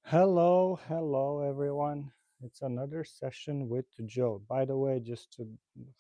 Hello everyone. It's another session with Joe. By the way,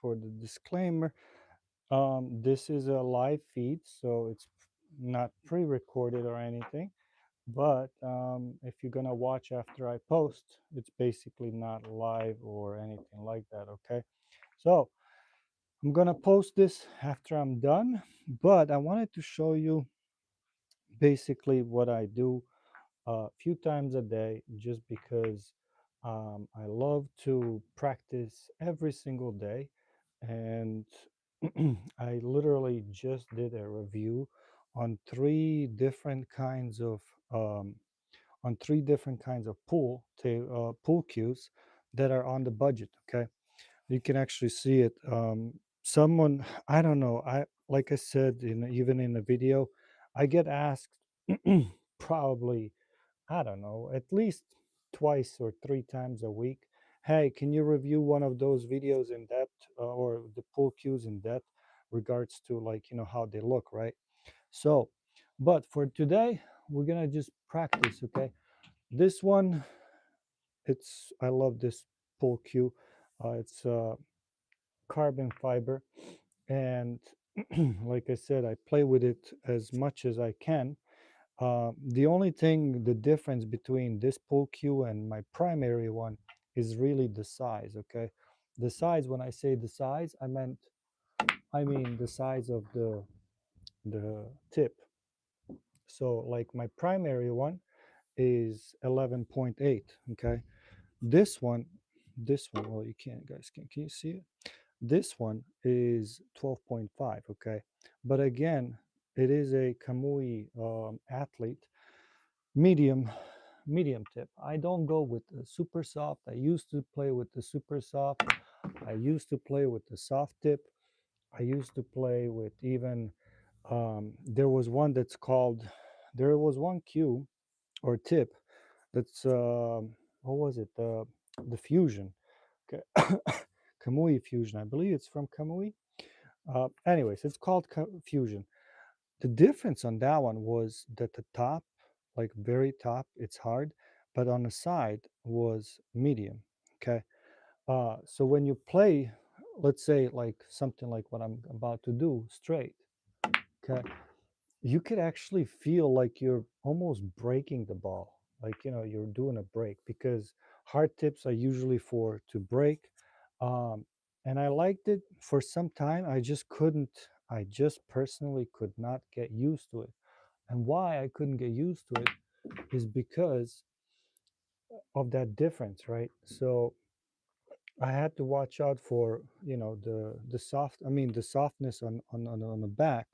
for the disclaimer, this is a live feed, so it's not pre-recorded or anything. But if you're gonna watch after I post, it's basically not live or anything like that. Okay, so I'm gonna post this after I'm done, but I wanted to show you basically what I do a few times a day just because I love to practice every single day. And I literally just did a review on um, three different kinds of pool cues that are on the budget. Okay, you can actually see it. Someone, I don't know, I like I said even in the video, I get asked probably, I don't know, at least twice or three times a week. Hey, can you review one of those videos in depth, or the pool cues in depth, regards to, like, how they look, right? So, but for today, we're gonna just practice, okay? This one, I love this pool cue. It's carbon fiber, and like I said, I play with it as much as I can. The only thing, the difference between this pool cue and my primary one is really the size. Okay, the size. When I say the size, I mean the size of the tip. So, like, my primary one is 11.8. Okay, this one, Well, you can't, guys. Can you see it? This one is 12.5. Okay, but again, it is a Kamui athlete medium medium tip. I don't go with the super soft. I used to play with the super soft. I used to play with the soft tip. I used to play with even there was one cue or tip that's what was it? The fusion. Okay. Kamui fusion. I believe it's from Kamui. Anyways, it's called fusion. The difference on that one was that the top, like very top, it's hard, but on the side was medium. Okay. So when you play, let's say like something like what I'm about to do, straight, okay, you could actually feel like you're almost breaking the ball, like, you're doing a break, because hard tips are usually for to break. um, and I liked it for some time. I just personally could not get used to it. And why I couldn't get used to it is because of that difference, right? So I had to watch out for, the softness on the back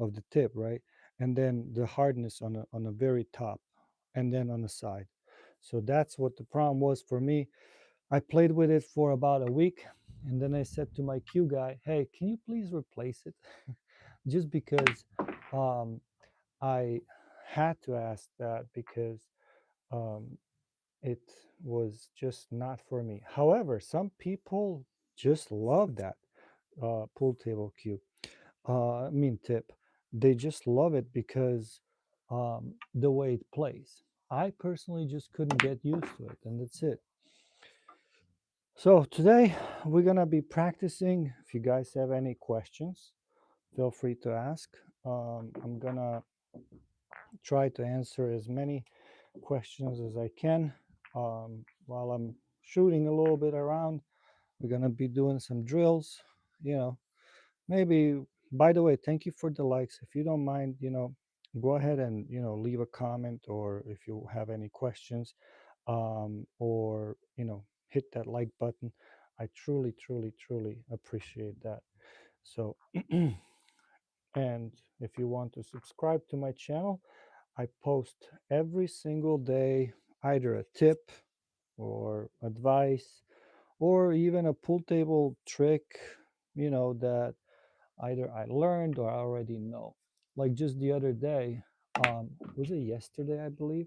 of the tip, right? And then the hardness on the very top, and then on the side. So that's what the problem was for me. I played with it for about a week, and then I said to my cue guy, "Hey, can you please replace it?" Just because um, I had to ask that, because um, it was just not for me. However, some people just love that pool table cue. I mean, tip. They just love it because the way it plays. I personally just couldn't get used to it, and that's it. So today we're gonna be practicing. If you guys have any questions, feel free to ask. I'm gonna try to answer as many questions as I can while I'm shooting a little bit around. We're gonna be doing some drills, you know. Maybe, by the way, thank you for the likes. If you don't mind, go ahead and leave a comment, or if you have any questions, or hit that like button. I truly, truly, truly appreciate that. So, and if you want to subscribe to my channel, I post every single day either a tip or advice, or even a pool table trick, that either I learned or I already know. Like just the other day, was it yesterday, I believe?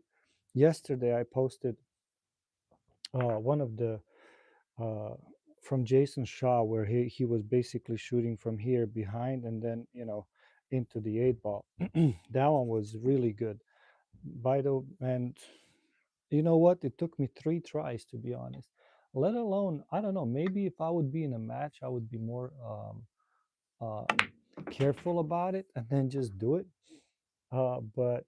Yesterday, I posted one of the uh, from Jason Shaw, where he was basically shooting from here behind, and then into the eight ball. That one was really good. And You know what? It took me 3 tries, to be honest. Let alone, I don't know, maybe if I would be in a match, I would be more uh, careful about it and then just do it. But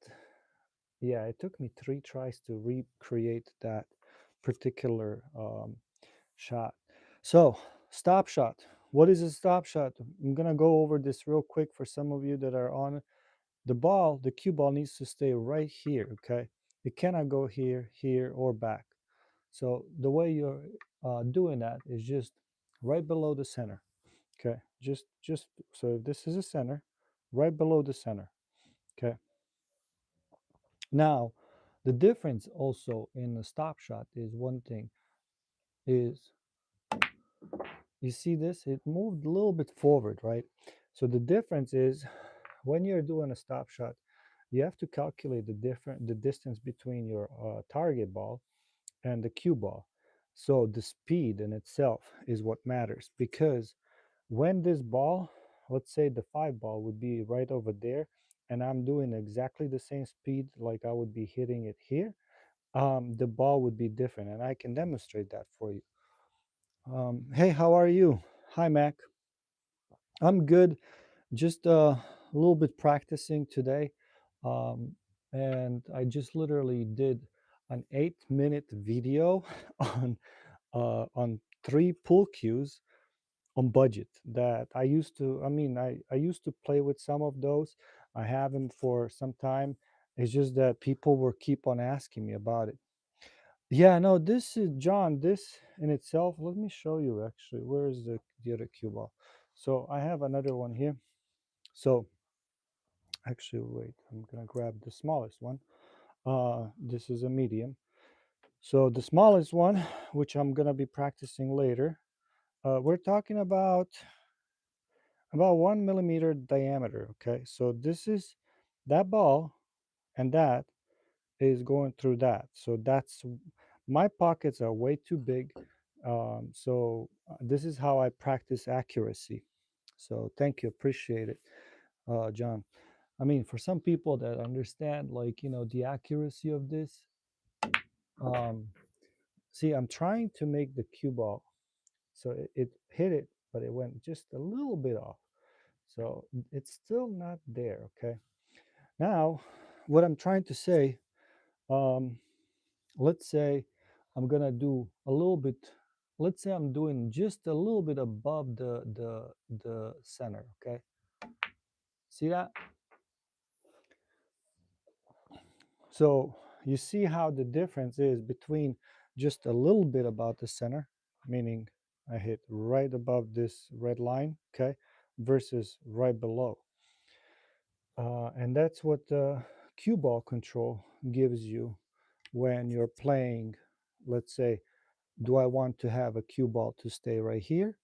yeah, it took me 3 tries to recreate that particular shot. So, stop shot. What is a stop shot? I'm gonna go over this real quick for some of you that are on the ball. The cue ball needs to stay right here. Okay, it cannot go here, here, or back. So the way you're doing that is just right below the center. Okay, just so if this is a center, right below the center. Okay. Now, the difference also in the stop shot is one thing is you see this, it moved a little bit forward, right? So the difference is when you're doing a stop shot, you have to calculate the distance between your target ball and the cue ball. So the speed in itself is what matters, because when this ball, let's say the 5 ball would be right over there, and I'm doing exactly the same speed like I would be hitting it here, the ball would be different, and I can demonstrate that for you. Hey, how are you? Hi, Mac. I'm good. Just a little bit practicing today, um, and I just literally did an 8-minute video on 3 pull cues on budget that I used to. I mean, I used to play with some of those. I have them for some time. It's just that people were keep on asking me about it. Yeah, no, this is John. This in itself, let me show you actually. Where is the other cue ball? So I have another one here. So actually, wait, I'm gonna grab the smallest one. This is a medium. So the smallest one, which I'm gonna be practicing later, we're talking about 1 millimeter diameter. Okay, so this is that ball, and that is going through that. So that's my pockets are way too big. So this is how I practice accuracy. So thank you, appreciate it, John. I mean, for some people that understand, like, the accuracy of this, um, see, I'm trying to make the cue ball. So it hit it, but it went just a little bit off. So it's still not there, okay? Now, what I'm trying to say, um, let's say I'm gonna do a little bit, let's say I'm doing just a little bit above the center, okay? See that? So you see how the difference is between just a little bit about the center, meaning I hit right above this red line, okay, versus right below. And that's what the cue ball control gives you when you're playing. Let's say, do I want to have a cue ball to stay right here?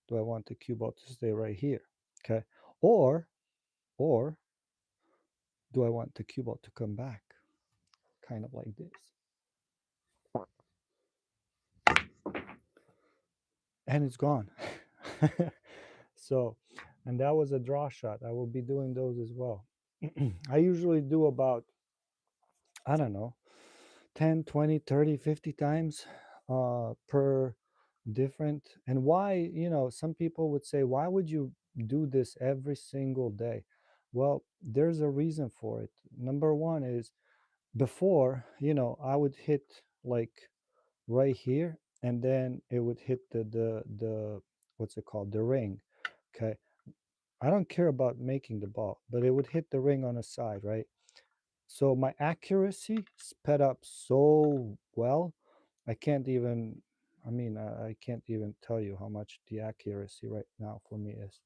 Do I want the cue ball to stay right here? Okay. Or do I want the cue ball to come back? Kind of like this. And it's gone. So, and that was a draw shot. I will be doing those as well. I usually do about, I don't know, 10, 20, 30, 50 times per different. And why, some people would say, why would you do this every single day? Well, there's a reason for it. Number one is before, I would hit like right here, and then it would hit the what's it called, the ring. Okay, I don't care about making the ball, but it would hit the ring on the side, right? So my accuracy sped up so well, I can't even, I mean, I can't even tell you how much the accuracy right now for me is.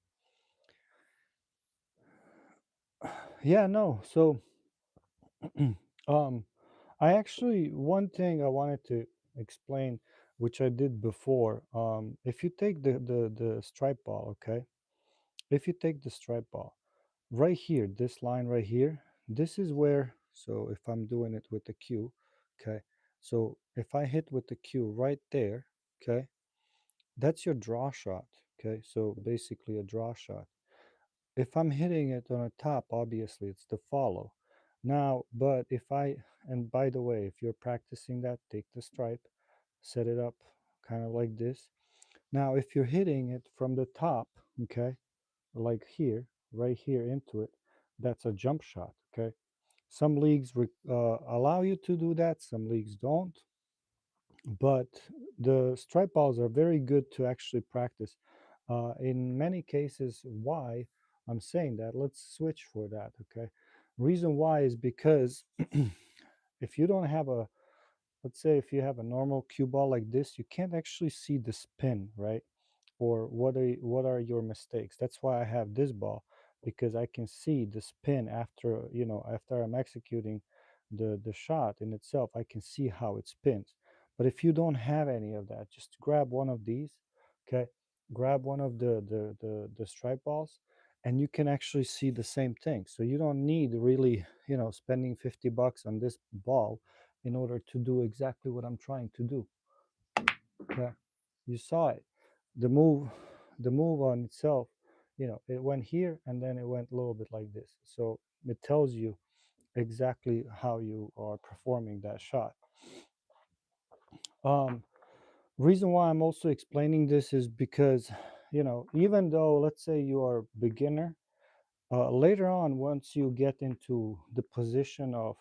Yeah, no. So, um, I actually, one thing I wanted to explain, which I did before, if you take the stripe ball, okay, if you take the stripe ball right here, this line right here, this is where, so if I'm doing it with the cue, okay, so if I hit with the cue right there, okay, that's your draw shot, okay, so basically a draw shot. If I'm hitting it on the top, obviously it's the follow. Now, but if I, and by the way, if you're practicing that, take the stripe, set it up kind of like this. Now, if you're hitting it from the top, okay, like here, right here into it, that's a jump shot, okay? Some leagues allow you to do that, some leagues don't, but the stripe balls are very good to actually practice. In many cases, why I'm saying that, let's switch for that, okay? Reason why is because if you don't have a, let's say if you have a normal cue ball like this, you can't actually see the spin, right? Or what are your mistakes. That's why I have this ball, because I can see the spin after, after I'm executing the shot in itself. I can see how it spins. But if you don't have any of that, just grab one of these, okay? Grab one of the stripe balls, and you can actually see the same thing. So you don't need really, spending $50 on this ball in order to do exactly what I'm trying to do. Okay, you saw it. The move, the move on itself, it went here and then it went a little bit like this. So it tells you exactly how you are performing that shot. Um, Reason why I'm also explaining this is because, even though let's say you are a beginner, later on, once you get into the position of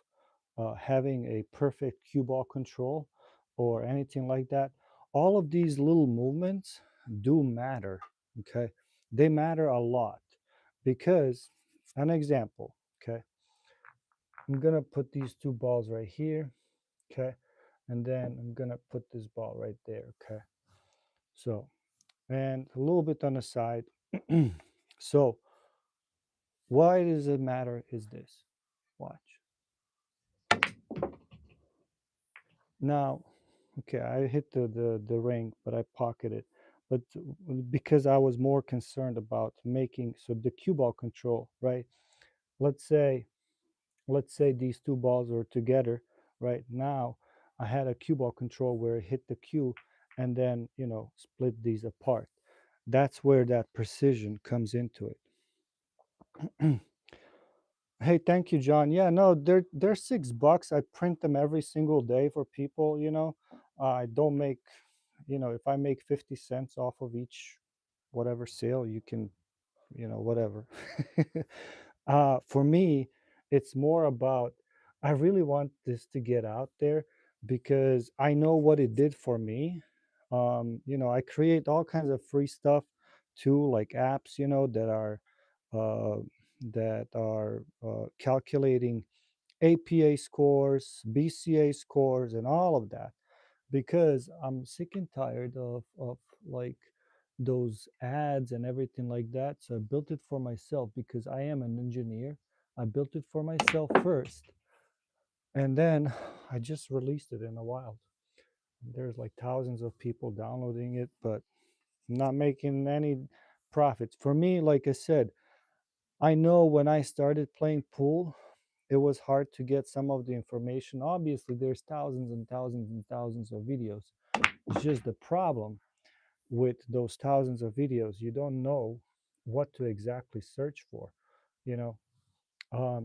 having a perfect cue ball control or anything like that, all of these little movements do matter. Okay, they matter a lot because, an example, okay, I'm gonna put these two balls right here, okay, and then I'm gonna put this ball right there, okay. So, and a little bit on the side. So, why does it matter is this. Watch. Now, okay, I hit the ring, but I pocketed. But because I was more concerned about making so the cue ball control, right? Let's say let's say these two balls are together, right? Now I had a cue ball control where it hit the cue and then, split these apart. That's where that precision comes into it. Hey, thank you, John. Yeah, no, they're $6. I print them every single day for people. I don't make, if I make 50 cents off of each whatever sale, you can, whatever. For me, it's more about I really want this to get out there because I know what it did for me. I create all kinds of free stuff too, like apps, uh, calculating APA scores, BCA scores, and all of that because I'm sick and tired of like those ads and everything like that. So I built it for myself because I am an engineer. I built it for myself first, and then I just released it in the wild. There's like thousands of people downloading it, but not making any profits. For me, like I said, I know when I started playing pool, it was hard to get some of the information. Obviously, there's thousands and thousands and thousands of videos. It's just the problem with those thousands of videos. You don't know what to exactly search for. You know,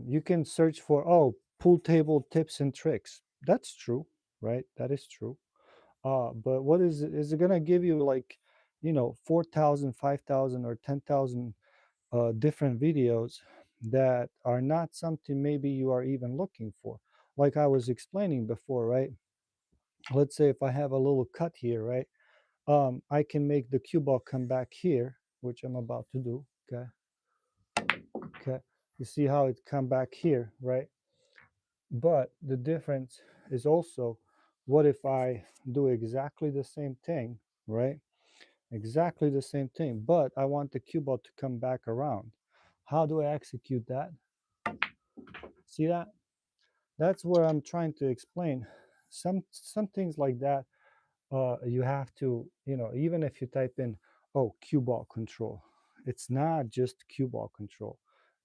you can search for, oh, pool table tips and tricks. That's true, right? That is true. But what is it? Is it going to give you like, 4,000, 5,000, or 10,000 different videos that are not something maybe you are even looking for? Like I was explaining before, right? Let's say if I have a little cut here, right? I can make the cue ball come back here, which I'm about to do. Okay. Okay. You see how it come back here, right? But the difference is also, what if I do exactly the same thing, right? Exactly the same thing, but I want the cue ball to come back around. How do I execute that? See that? That's where I'm trying to explain. Some things like that, you have to, even if you type in, oh, cue ball control, it's not just cue ball control.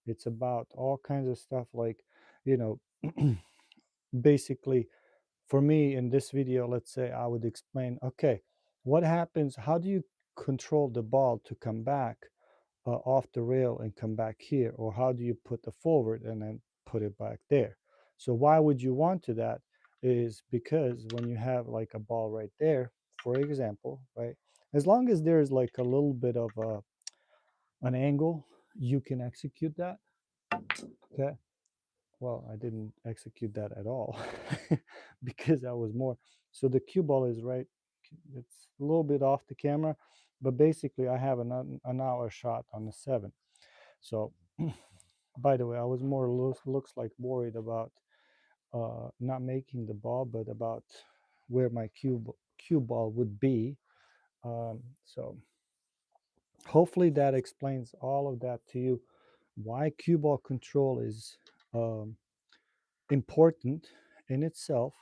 It's about all kinds of stuff like, you know, basically, for me in this video, let's say I would explain, okay, what happens, how do you control the ball to come back off the rail and come back here? Or how do you put the forward and then put it back there? So why would you want to that is because when you have like a ball right there, for example, right, as long as there's like a little bit of an angle, you can execute that. Okay. Well, I didn't execute that at all because I was more. So the cue ball is right. It's a little bit off the camera, but basically I have an hour shot on the 7. So by the way, I was more looks like worried about not making the ball, but about where my cue ball would be. So hopefully that explains all of that to you. Why cue ball control is um, important in itself.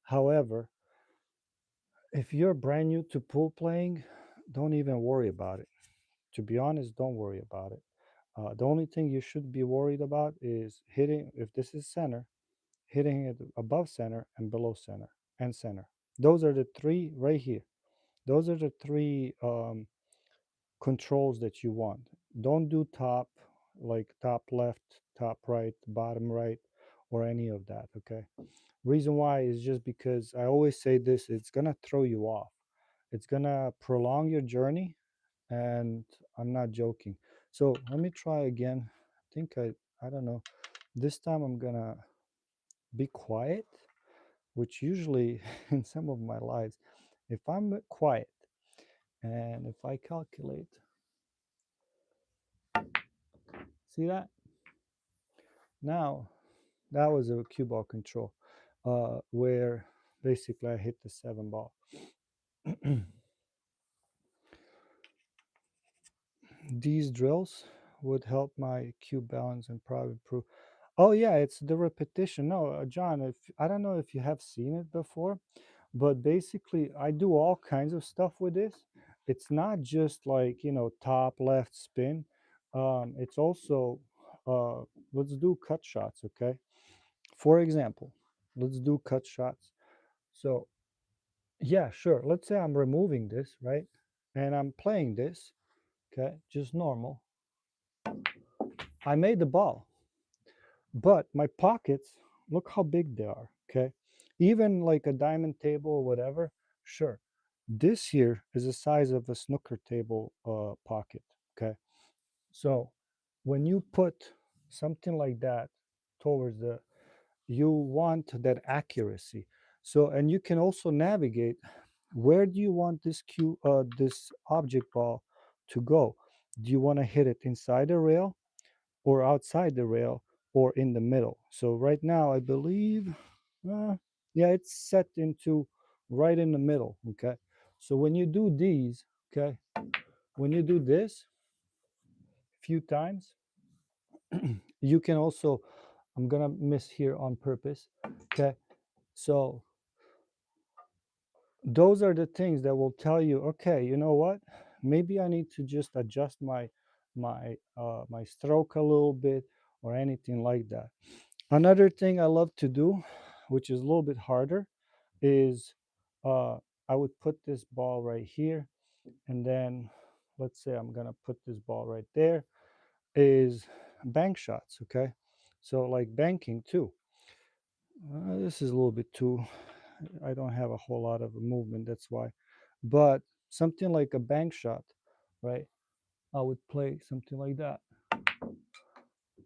However, if you're brand new to pool playing, don't even worry about it. To be honest, don't worry about it. The only thing you should be worried about is hitting, if this is center, hitting it above center and below center and center. Those are the three right here. Those are the three controls that you want. Don't do top, like top left, top right, bottom right, or any of that, okay? Reason why is just because I always say this, it's gonna throw you off. It's gonna prolong your journey, and I'm not joking. So let me try again. I think I don't know. This time I'm gonna be quiet, which usually in some of my lives, if I'm quiet and if I calculate, see that? Now that was a cue ball control, where basically I hit the 7 ball. These drills would help my cue balance and probably improve. Oh yeah, it's the repetition. No, John, if I don't know if you have seen it before, but basically I do all kinds of stuff with this. It's not just like, top left spin. It's also let's do cut shots, okay? For example, let's do cut shots. So yeah, sure. Let's say I'm removing this, right? And I'm playing this, okay, just normal. I made the ball, but my pockets, look how big they are, okay? Even like a diamond table or whatever, sure. This here is the size of a snooker table pocket, okay? So when you put something like that towards you want that accuracy. So, and you can also navigate where do you want this object ball to go? Do you want to hit it inside the rail or outside the rail or in the middle? So right now, I believe, yeah, it's set into right in the middle. Okay. So when you do these, okay, when you do this a few times, you can also, I'm gonna miss here on purpose. Okay. So those are the things that will tell you, okay, you know what? Maybe I need to just adjust my stroke a little bit or anything like that. Another thing I love to do, which is a little bit harder, is uh, I would put this ball right here, and then let's say I'm gonna put this ball right there, is bank shots, okay? So like banking too. This is a little bit too, I don't have a whole lot of movement, that's why. But something like a bank shot, right? I would play something like that.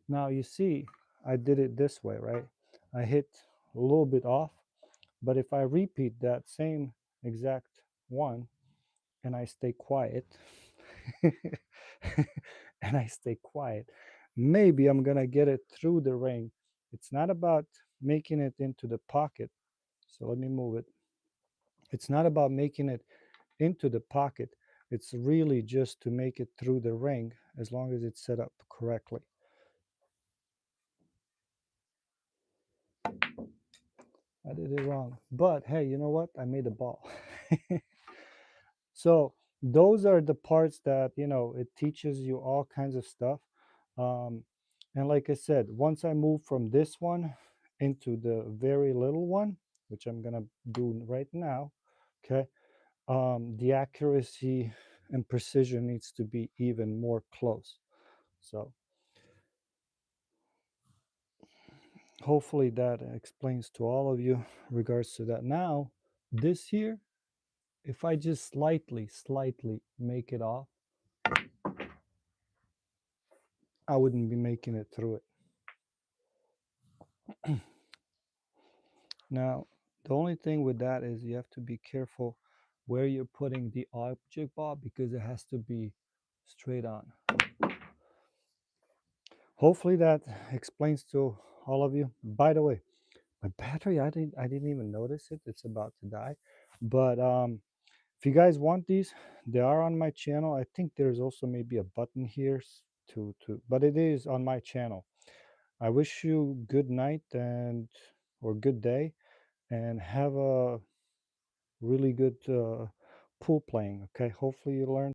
Now you see, I did it this way, right? I hit a little bit off, but if I repeat that same exact one and I stay quiet, and I stay quiet, maybe I'm gonna get it through the ring. It's not about making it into the pocket. So let me move it. It's not about making it into the pocket. It's really just to make it through the ring as long as it's set up correctly. I did it wrong. But hey, you know what? I made a ball. So those are the parts that, it teaches you all kinds of stuff. Um, and like I said, once I move from this one into the very little one, which I'm going to do right now, okay, the accuracy and precision needs to be even more close. So hopefully that explains to all of you regards to that. Now, this here, if I just slightly make it off, I wouldn't be making it through it. Now, the only thing with that is you have to be careful where you're putting the object ball because it has to be straight on. Hopefully that explains to all of you. By the way, my battery, I didn't even notice it. It's about to die. But if you guys want these, they are on my channel. I think there's also maybe a button here but it is on my channel. I wish you good night and or good day and have a really good pool playing. Okay, hopefully you learn